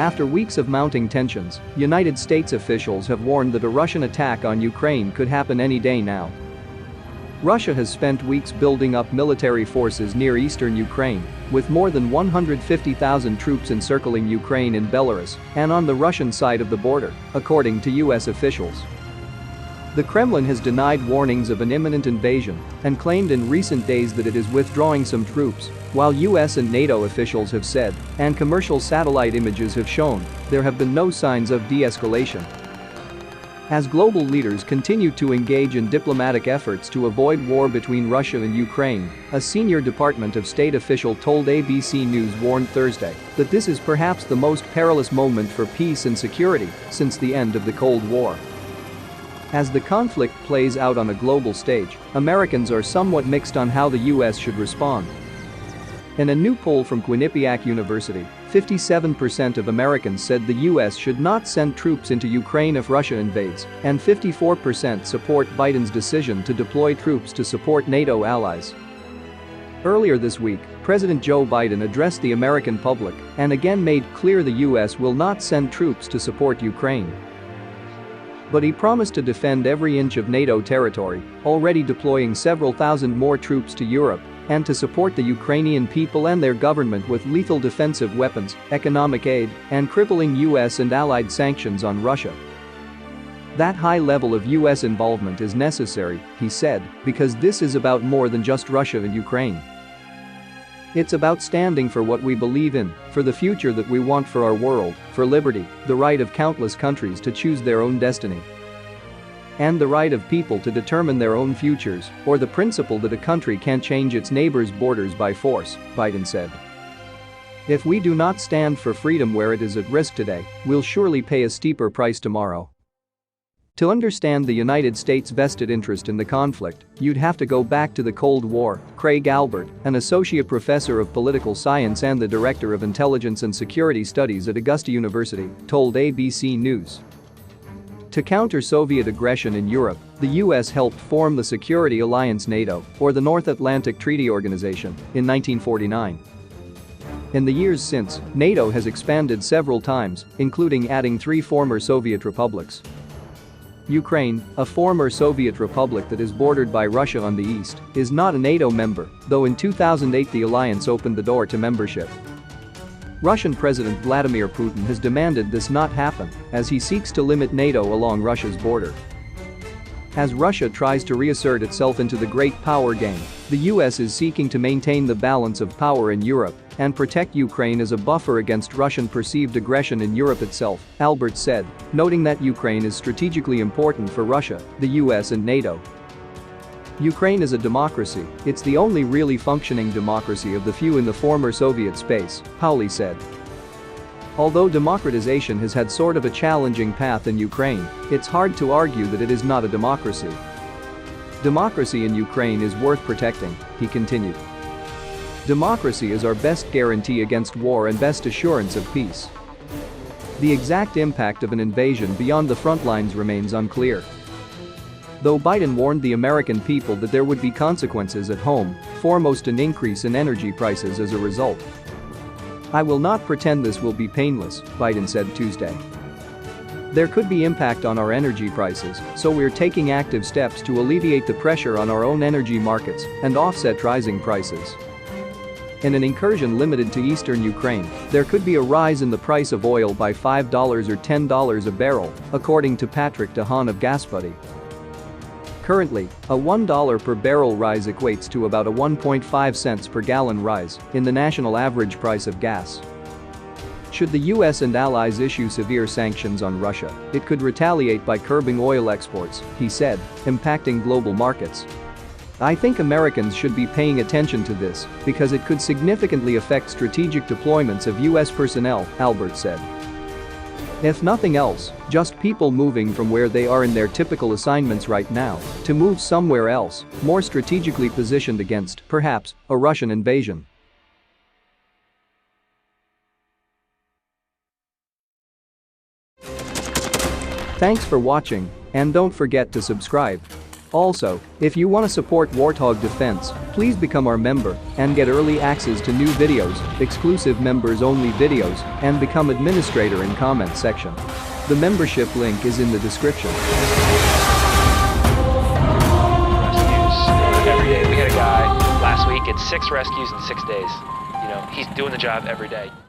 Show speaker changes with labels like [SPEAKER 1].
[SPEAKER 1] After weeks of mounting tensions, United States officials have warned that a Russian attack on Ukraine could happen any day now. Russia has spent weeks building up military forces near eastern Ukraine, with more than 150,000 troops encircling Ukraine and Belarus and on the Russian side of the border, according to US officials. The Kremlin has denied warnings of an imminent invasion and claimed in recent days that it is withdrawing some troops, while US and NATO officials have said, and commercial satellite images have shown, there have been no signs of de-escalation. As global leaders continue to engage in diplomatic efforts to avoid war between Russia and Ukraine, a senior Department of State official told ABC News warned Thursday that this is perhaps the most perilous moment for peace and security since the end of the Cold War. As the conflict plays out on a global stage, Americans are somewhat mixed on how the US should respond. In a new poll from Quinnipiac University, 57% of Americans said the US should not send troops into Ukraine if Russia invades, and 54% support Biden's decision to deploy troops to support NATO allies. Earlier this week, President Joe Biden addressed the American public and again made clear the US will not send troops to support Ukraine. But he promised to defend every inch of NATO territory, already deploying several thousand more troops to Europe, and to support the Ukrainian people and their government with lethal defensive weapons, economic aid, and crippling US and allied sanctions on Russia. That high level of US involvement is necessary, he said, because this is about more than just Russia and Ukraine. It's about standing for what we believe in, for the future that we want for our world, for liberty, the right of countless countries to choose their own destiny, and the right of people to determine their own futures, or the principle that a country can't change its neighbor's borders by force, Biden said. If we do not stand for freedom where it is at risk today, we'll surely pay a steeper price tomorrow. To understand the United States' vested interest in the conflict, you'd have to go back to the Cold War, Craig Albert, an associate professor of political science and the director of intelligence and security studies at Augusta University, told ABC News. To counter Soviet aggression in Europe, the US helped form the security alliance NATO, or the North Atlantic Treaty Organization, in 1949. In the years since, NATO has expanded several times, including adding 3 former Soviet republics. Ukraine, a former Soviet republic that is bordered by Russia on the east, is not a NATO member, though in 2008 the alliance opened the door to membership. Russian President Vladimir Putin has demanded this not happen, as he seeks to limit NATO along Russia's border. As Russia tries to reassert itself into the great power game, the US is seeking to maintain the balance of power in Europe and protect Ukraine as a buffer against Russian perceived aggression in Europe itself, Albert said, noting that Ukraine is strategically important for Russia, the US and NATO. Ukraine is a democracy, it's the only really functioning democracy of the few in the former Soviet space, Pauli said. Although democratization has had sort of a challenging path in Ukraine, it's hard to argue that it is not a democracy. Democracy in Ukraine is worth protecting, he continued. Democracy is our best guarantee against war and best assurance of peace. The exact impact of an invasion beyond the front lines remains unclear. Though Biden warned the American people that there would be consequences at home, foremost an increase in energy prices as a result. I will not pretend this will be painless, Biden said Tuesday. There could be impact on our energy prices, so we're taking active steps to alleviate the pressure on our own energy markets and offset rising prices. In an incursion limited to eastern Ukraine, there could be a rise in the price of oil by $5 or $10 a barrel, according to Patrick DeHaan of GasBuddy. Currently, a $1 per barrel rise equates to about a 1.5 cents per gallon rise in the national average price of gas. Should the US and allies issue severe sanctions on Russia, it could retaliate by curbing oil exports, he said, impacting global markets. I think Americans should be paying attention to this because it could significantly affect strategic deployments of US personnel, Albert said. If nothing else, just people moving from where they are in their typical assignments right now to move somewhere else, more strategically positioned against, perhaps, a Russian invasion. Thanks for watching, and don't forget to subscribe. Also, if you want to support Warthog Defense, please become our member and get early access to new videos, exclusive members-only videos, and become administrator in comment section. The membership link is in the description.
[SPEAKER 2] Rescues every day. We had a guy last week at 6 rescues in 6 days. You know, he's doing the job every day.